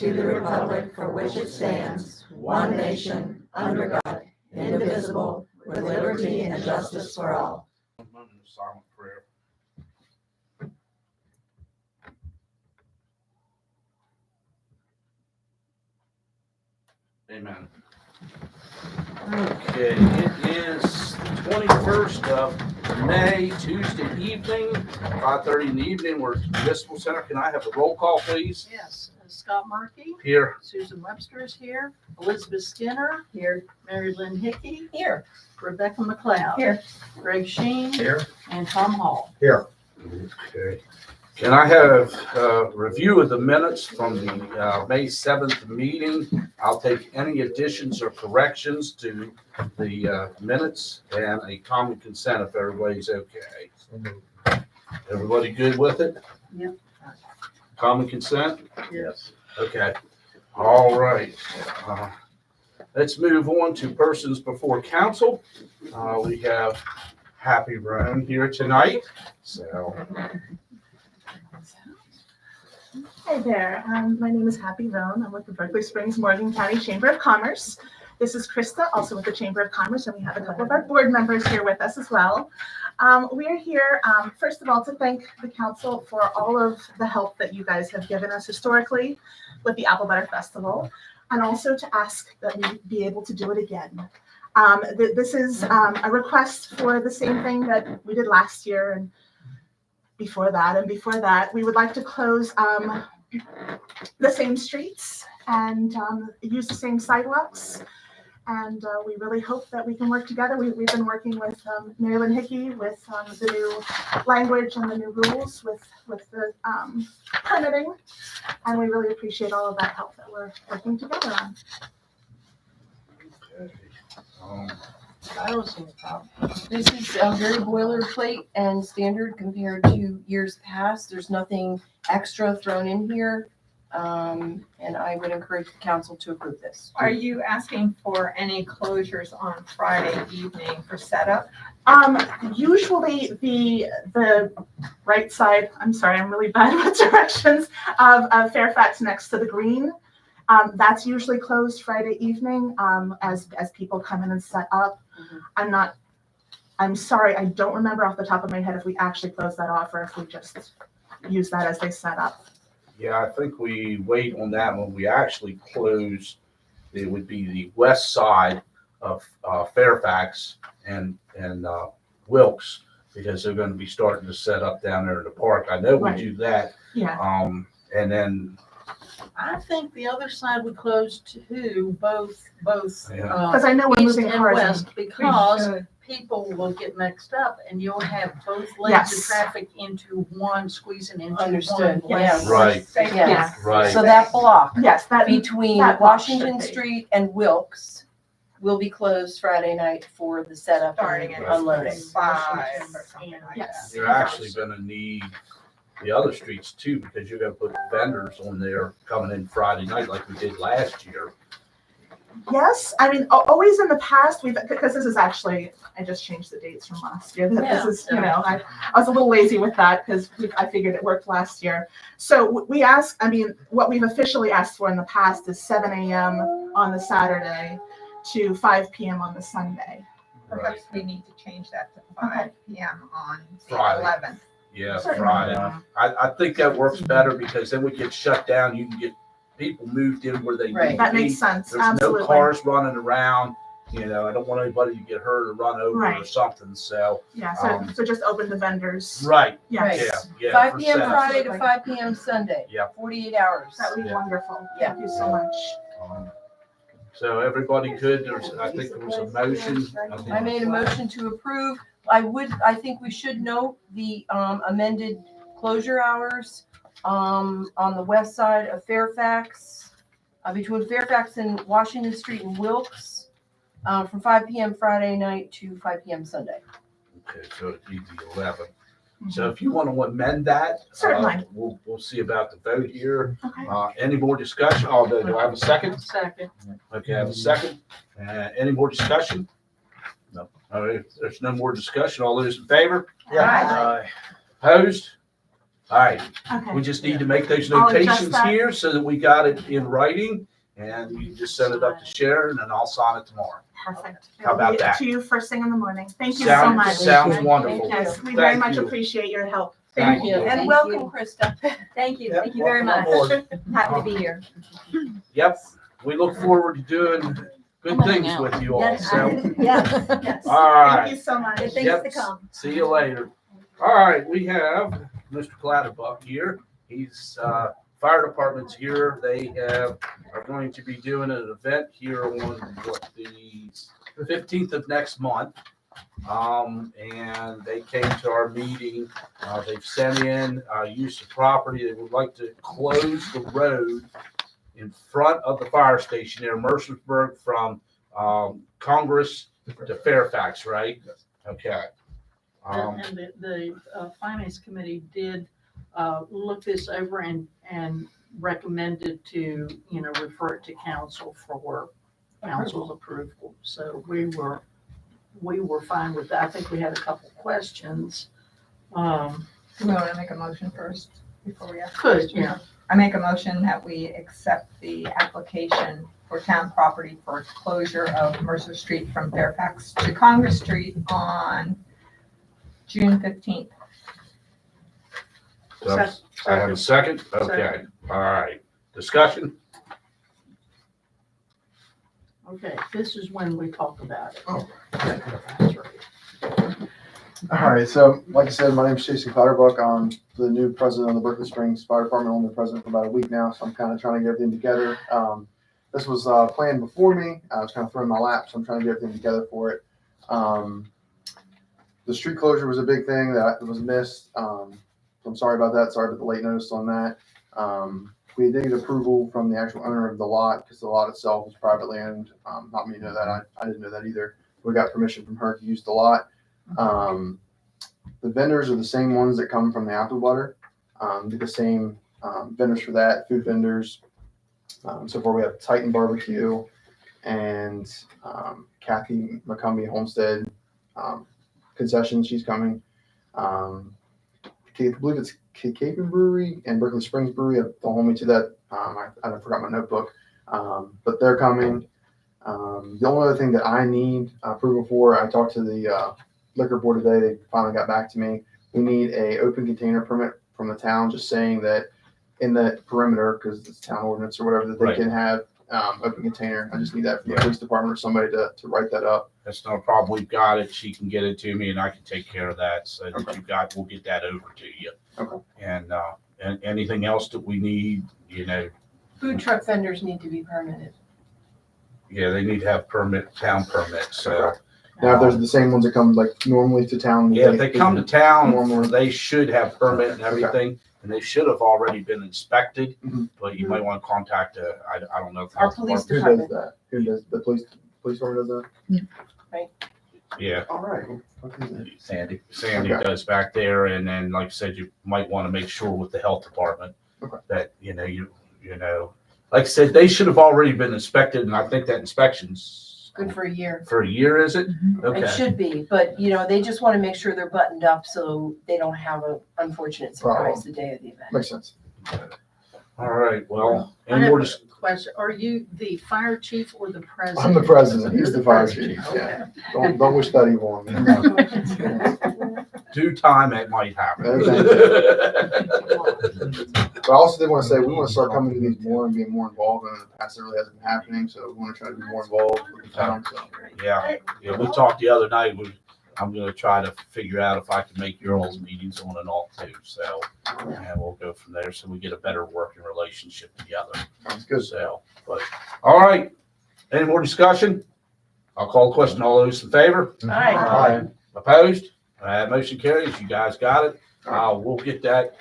to the republic for which it stands, one nation, under God, indivisible, with liberty and justice for all. A moment of silent prayer. Amen. Okay, it is the 21st of May, Tuesday evening, 5:30 in the evening. We're at the Municipal Center. Can I have a roll call, please? Yes, Scott Murphy, Here. Susan Webster is here, Elizabeth Skinner, here, Mary Lynn Hickey, Here. Rebecca McLeod, Here. Greg Sheen, Here. and Tom Hall. Okay. Can I have a review of the minutes from the May 7th meeting? I'll take any additions or corrections to the minutes and a common consent if everybody's okay. Everybody good with it? Yep. Common consent? Yes. Okay. All right. Let's move on to persons before council. We have Happy Roan here tonight. So, Hi there. My name is Happy Roan. I'm with the Berkeley Springs Morgan County Chamber of Commerce. This is Krista, also with the Chamber of Commerce, and we have a couple of our board members here with us as well. We are here, first of all, to thank the council for all of the help that you guys have given us historically with the Apple Butter Festival, and also to ask that we be able to do it again. This is a request for the same thing that we did last year and before that and before that. We would like to close the same streets and use the same sidewalks. And we really hope that we can work together. We've been working with Mary Lynn Hickey with the new language and the new rules with the permitting. And we really appreciate all of that help that we're working together on. I don't see a problem. This is very boilerplate and standard compared to years past. There's nothing extra thrown in here. And I would encourage the council to approve this. Are you asking for any closures on Friday evening for setup? Usually the right side, I'm sorry, I'm really bad with directions, of Fairfax next to the green. That's usually closed Friday evening as people come in and set up. I'm sorry, I don't remember off the top of my head if we actually close that off or if we just use that as they set up. yeah, I think we wait on that when we actually close. It would be the west side of Fairfax and Wilkes, because they're going to be starting to set up down there in the park. I know we Right. do that. Yeah. And then, I think the other side would close too, both, Yeah. Because I know we're east moving and cars. west, because should. people will get mixed up and you'll have both lanes of Yes. traffic into one, squeezing into Understood, one yeah. lane. Right. Yeah. right. So that block Yes, that between that block should Washington be. Street and Wilkes will be closed Friday night for the setup Starting and at unloading. 5 or something like Yes. that. You're actually going to need the other streets too, because you're going to put vendors on there coming in Friday night like we did last year. Yes, I mean, always in the past, because this is actually, I just changed the dates from last year. This Yeah. is, I was a little lazy with that because I figured it worked last year. So we ask, I mean, what we've officially asked for in the past is 7 a.m. on the Saturday to 5 p.m. on the Sunday. Perhaps we need to change that to 5 p.m. on the Friday. 11th. Yeah, Certainly. Friday. I think that works better because then we get shut down. You can get people moved in where they need Right. to That be. makes sense, There's absolutely. no cars running around. I don't want anybody to get hurt or run over or Right. something. So, Yeah, Um, so just open the vendors. right. Yes, Yeah. 5 for p.m. setup. Friday to 5 p.m. Sunday. Yeah. 48 hours. that would be Yeah. wonderful. Yeah. Thank you so much. So everybody good? I think there was a motion. I made a motion to approve. I think we should note the amended closure hours on the west side of Fairfax, between Fairfax and Washington Street and Wilkes, from 5 p.m. Friday night to 5 p.m. Sunday. Okay, so it'd be the 11th. So if you want to amend that, Certainly. we'll see about the vote here. Okay. Any more discussion? Do I have a second? Second. Okay, I have a second. Any more discussion? No. All right, if there's no more discussion. All those in favor? Yeah. Opposed? All right, Okay. we just need to make those I'll adjust notations that. here so that we got it in writing, and you can just send it up to Sharon, and I'll sign it tomorrow. Perfect. How about I'll get it that? To you first thing in the morning. Thank you so Sounds- much. Sounds wonderful. Yes, we very Thank much you. appreciate your help. Thank you. And Thank welcome, you. Krista. Thank you, Yep, thank you very welcome much. aboard. Happy to be here. Yep, we look forward to doing good things with you all, Yes, so. yes. Yes. All right. Thank you so much. Good things Yep. to come. See you later. All right, we have Mr. Clatterbuck here. He's, fire department's here. They are going to be doing an event here on the 15th of next month. And they came to our meeting. They've sent in, use of property. They would like to close the road in front of the fire station there in Mercersburg from, Congress to Fairfax, right? Okay. And the finance committee did look this over and recommended to, refer it to council for council's approval. So we were fine with that. I think we had a couple questions. We want to make a motion first before we ask. Could, yeah. I make a motion that we accept the application for town property for closure of Mercer Street from Fairfax to Congress Street on June 15th. So I have a second? Okay, all right. Discussion? Okay, this is when we talk about it. Oh. That's right. All right, so like I said, my name's Jason Clatterbuck. I'm the new president of the Berkeley Springs Fire Department. I've been president for about a week now, so I'm kind of trying to get everything together. This was planned before me. I was kind of throwing my lap, so I'm trying to get everything together for it. The street closure was a big thing that was missed. So I'm sorry about that. Sorry about the late notice on that. We did get approval from the actual owner of the lot because the lot itself is privately owned. Not me to know that. I didn't know that either. We got permission from her to use the lot. The vendors are the same ones that come from the apple butter. Did the same vendors for that, food vendors. So far we have Titan Barbecue and Kathy McCumbee Homestead concessions. She's coming. I believe it's Cape Brewery and Berkeley Springs Brewery. Don't hold me to that. I forgot my notebook. But they're coming. The only other thing that I need approval for, I talked to the liquor board today. They finally got back to me. We need a open container permit from the town, just saying that in that perimeter, because it's town ordinance or whatever, that they Right. can have open container. I just need that from the police department or somebody to write that up. That's no problem. We've got it. She can get it to me and I can take care of that. So that we'll get that over to you. Okay. And anything else that we need, Food truck vendors need to be permitted. yeah, they need to have town permits. So, Okay. Now, if there's the same ones that come like normally to town. yeah, if they come to town, Normally. they should have permit and everything. And they should have already been inspected, Mhm. but you might want to contact, I don't know. if the Our health police department- Who does that? Who does the police department does that? Yeah. All right. Okay. Sandy Okay. does back there, and then, like I said, you might want to make sure with the health department Okay. that, like I said, they should have already been inspected, and I think that inspection's Good for a year. for a year, is it? It Okay, should be, but they just want to make sure they're buttoned up so they don't have an unfortunate surprise the day of the event. Makes sense. all right, well, I any have more, a question. Are you the fire chief or the president? I'm the president. He's You're the fire president. chief. Yeah. Don't wish that evil on me. due time, it might happen. But I also did want to say, we want to start coming to these more and being more involved. In the past, it really hasn't been happening, so we want to try to be more involved with the town. So. Yeah, we talked the other night, I'm gonna try to figure out if I can make your all's meetings on and off too, so, and we'll go from there, so we get a better working relationship together. Sounds good. So, but, all right, any more discussion? I'll call the question, all those in favor? Aye. Aye. Opposed? Motion carries, you guys got it, we'll get that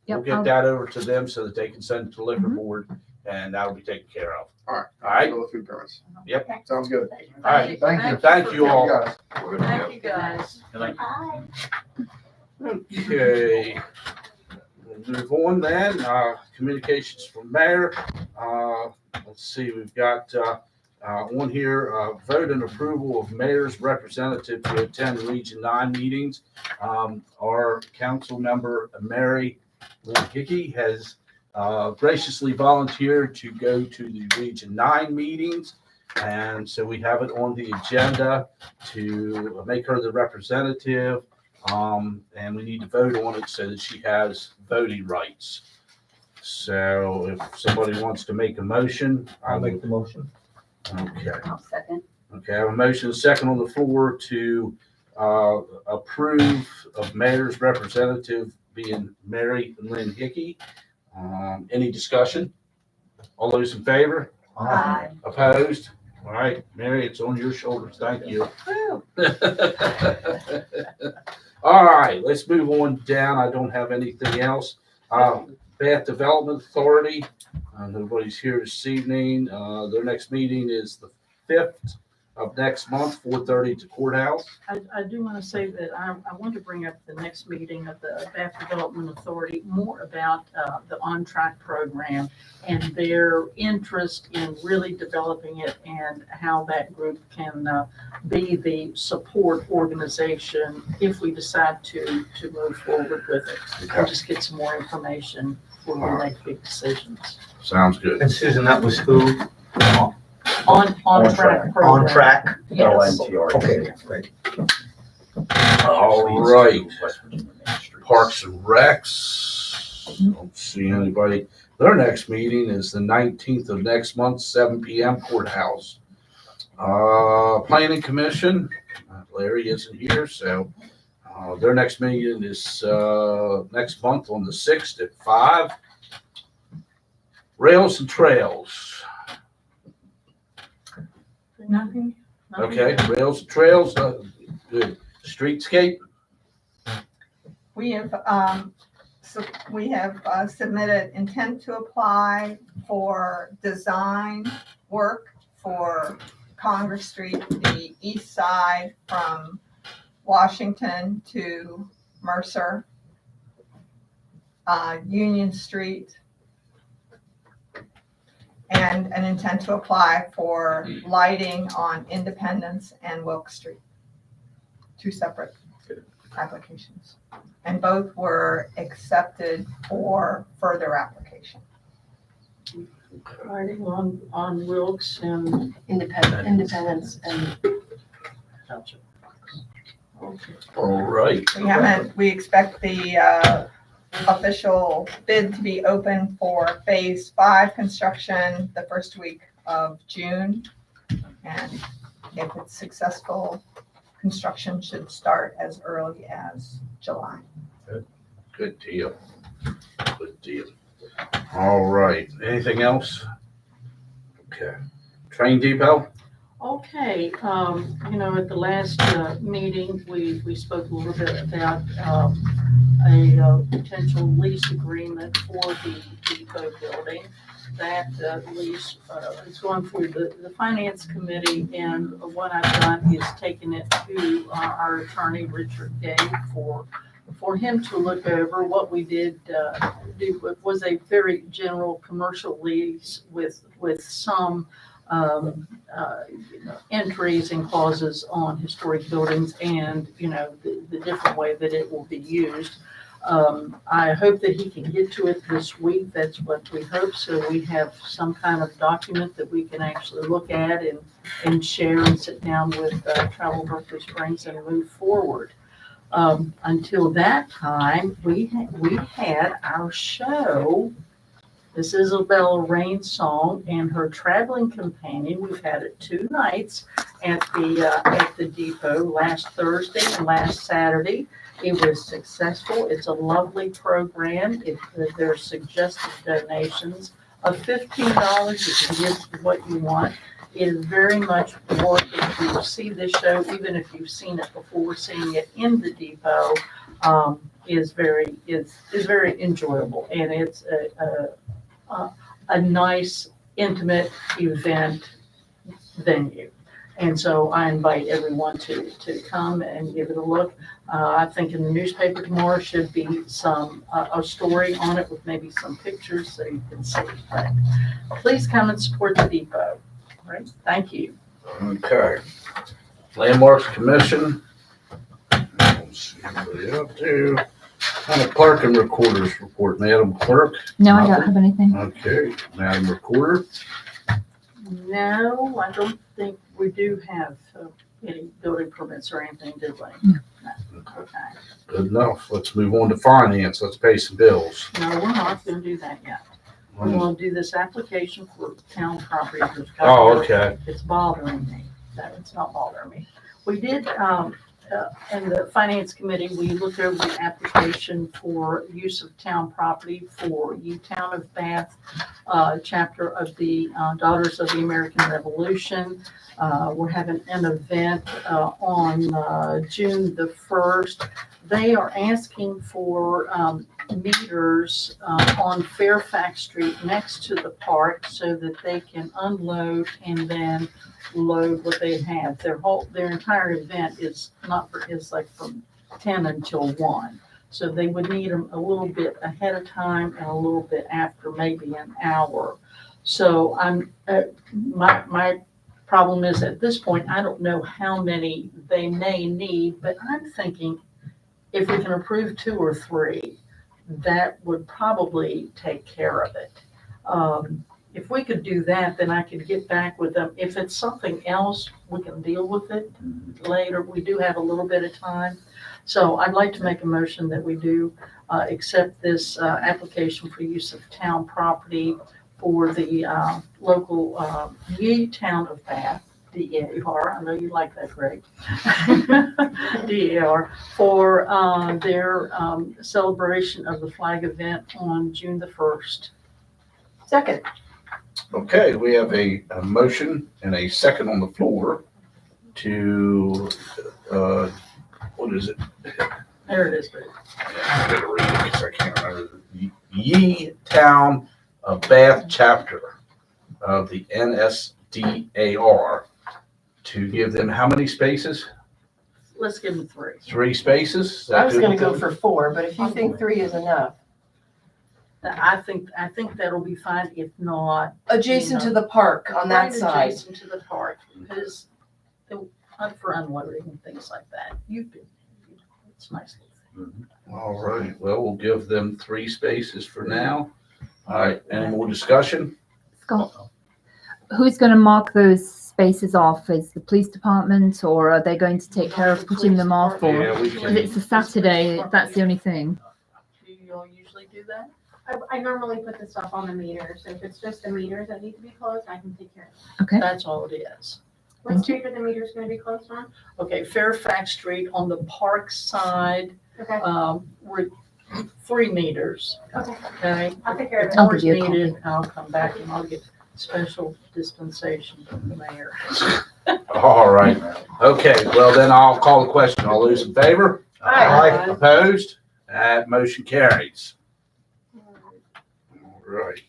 over to them so that they can send it to the liquor board, and that'll be taken care of. All right. All right, All the food permits. Yep. Sounds good. all right, Thank you. thank you all. guys. Thank you, guys. Okay. We'll move on then. Communications from mayor. Let's see, we've got on here, vote and approval of mayor's representative to attend Region 9 meetings. Our council member, Mary Lynn Hickey, has graciously volunteered to go to the Region 9 meetings. And so we have it on the agenda to make her the representative. And we need to vote on it so that she has voting rights. So if somebody wants to make a motion, I'll make the motion. Okay. I'll second. Okay, I have a motion, and a second on the floor to approve of mayor's representative being Mary Lynn Hickey. Any discussion? All those in favor? Aye. Opposed? All right, Mary, it's on your shoulders. Thank you. Woo. All right, let's move on down. I don't have anything else. Bath Development Authority, nobody's here this evening. Their next meeting is the 5th of next month, 4:30 to courthouse. I do want to say that I want to bring up the next meeting of the Bath Development Authority, more about the On Track program and their interest in really developing it and how that group can be the support organization if we decide to move forward with it. And just get some more information before we make big decisions. Sounds good. And Susan, that was who? On Track program. On Track? Yes. Okay, great. All right. Parks and Recs. Don't see anybody. Their next meeting is the 19th of next month, 7 p.m. courthouse. Planning Commission, Larry isn't here, so their next meeting is next month on the 6th at 5. Rails and Trails. Nothing? Okay, Rails and Trails, good. Streetscape. We have submitted intent to apply for design work for Congress Street, the east side from Washington to Mercer, Union Street, and an intent to apply for lighting on Independence and Wilk Street. 2 separate applications. And both were accepted for further application. Writing on Wilkes and. Independence and Gotcha. Okay. All right. We expect the official bid to be open for phase 5 construction the first week of June. And if it's successful, construction should start as early as July. Good deal. Good deal. All right. Anything else? Okay. Train Depot? Okay, at the last meeting, we spoke a little bit about a potential lease agreement for the depot building. That lease is going through the finance committee, and what I've done is taken it to our attorney, Richard Gay, for him to look over. What we did do was a very general commercial lease with some entries and clauses on historic buildings and, the different way that it will be used. I hope that he can get to it this week. That's what we hope. So we have some kind of document that we can actually look at and share and sit down with Travel Berkeley Springs and move forward. Until that time, we had our show. This is Isabella Rain's song and her traveling companion. We've had it 2 nights at the depot, last Thursday and last Saturday. It was successful. It's a lovely program. There's suggested donations of $15. You can give what you want. It is very much worth it. If you see this show, even if you've seen it before, seeing it in the depot is very enjoyable, and it's a nice, intimate event venue. And so I invite everyone to come and give it a look. I think in the newspaper tomorrow should be a story on it with maybe some pictures so you can see. But please come and support the depot. Great, thank you. Okay. Landmarks Commission. Let's see what they up to. And the clerk and recorders report. Madam Clerk? No, I don't have anything. Okay, Madam Recorder? No, I don't think we do have any building permits or anything, did we? No. Okay. Good enough. Let's move on to finance. Let's pay some bills. No, we're not gonna do that yet. We're gonna do this application for town property. Oh, okay. It's bothering me. No, it's not bothering me. We did, in the finance committee, we looked over the application for use of town property for U-Town of Bath, chapter of the Daughters of the American Revolution. We're having an event on June the 1st. They are asking for meters on Fairfax Street next to the park so that they can unload and then load what they have. Their entire event is like from 10 until 1. So they would need them a little bit ahead of time and a little bit after, maybe an hour. So my problem is at this point, I don't know how many they may need, but I'm thinking if we can approve 2 or 3, that would probably take care of it. If we could do that, then I could get back with them. If it's something else, we can deal with it later. We do have a little bit of time. So I'd like to make a motion that we do accept this application for use of town property for the local Ye-Town of Bath, DEAR. I know you like that, Greg. DEAR for their celebration of the flag event on June the 1st. Second. Okay, we have a motion and a second on the floor to, what is it? There it is, Greg. I gotta read it because I can't remember. Ye-Town of Bath chapter of the NSDAR to give them how many spaces? Let's give them 3. 3 spaces? Is that I was good gonna with go them? for 4, but if you think 3 is enough. I think that'll be fine. If not, Adjacent to the park on that right side. adjacent to the park, because for unloading and things like that. It's nice. All right, well, we'll give them 3 spaces for now. All right, any more discussion? Scott, who's going to mark those spaces off? Is the police department, or are they going to take care of putting them off? Or Yeah, we if can. it's a Saturday, that's the only thing. Do you all usually do that? I normally put the stuff on the meter, so if it's just the meters that need to be closed, I can take care of it. Okay. That's all it is. What street are the meters gonna be closed on? Okay, Fairfax Street on the park side, Okay, we're 3 meters, okay, okay? I'll take care of it. I'll If give you a more is needed, I'll come back and I'll get special dispensation from the mayor. All right, okay, well, then I'll call the question. All those in favor? Aye. Opposed? That motion carries. All right.